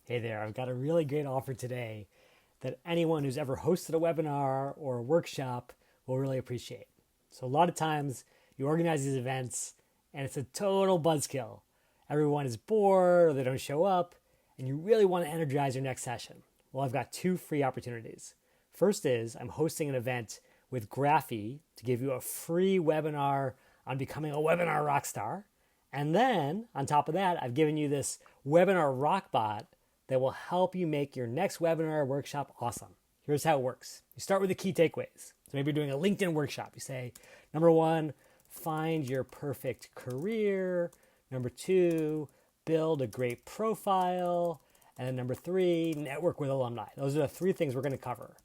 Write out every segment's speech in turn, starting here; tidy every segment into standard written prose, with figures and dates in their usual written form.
Hey there, I've got a really great offer today that anyone who's ever hosted a webinar or a workshop will really appreciate. So, a lot of times you organize these events and it's a total buzzkill. Everyone is bored or they don't show up, and you really want to energize your next session. Well, I've got two free opportunities. First is I'm hosting an event with Graphy to give you a free webinar on becoming a webinar rockstar. And then on top of that, I've given you this webinar RockBot that will help you make your next webinar or workshop awesome. Here's how it works. You start with the key takeaways. So maybe you're doing a LinkedIn workshop. You say, number one, find your perfect career. Number two, build a great profile. And then number three, network with alumni. Those are the three things we're going to cover.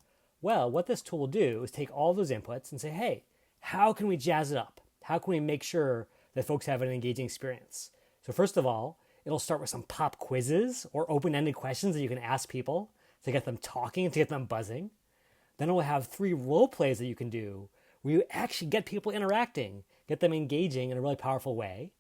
Well, what this tool will do is take all those inputs and say, hey, how can we jazz it up? How can we make sure that folks have an engaging experience? So first of all, it'll start with some pop quizzes or open-ended questions that you can ask people to get them talking, to get them buzzing. Then it will have 3 role plays that you can do where you actually get people interacting, get them engaging in a really powerful way.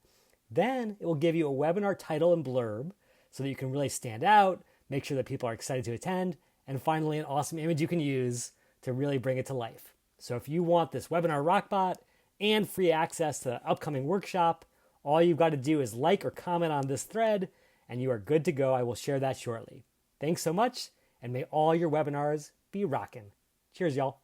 Then it will give you a webinar title and blurb so that you can really stand out, make sure that people are excited to attend, and finally an awesome image you can use to really bring it to life. So if you want this webinar RockBot and free access to the upcoming workshop, all you've got to do is like or comment on this thread, and you are good to go. I will share that shortly. Thanks so much, and may all your webinars be rockin'. Cheers, y'all.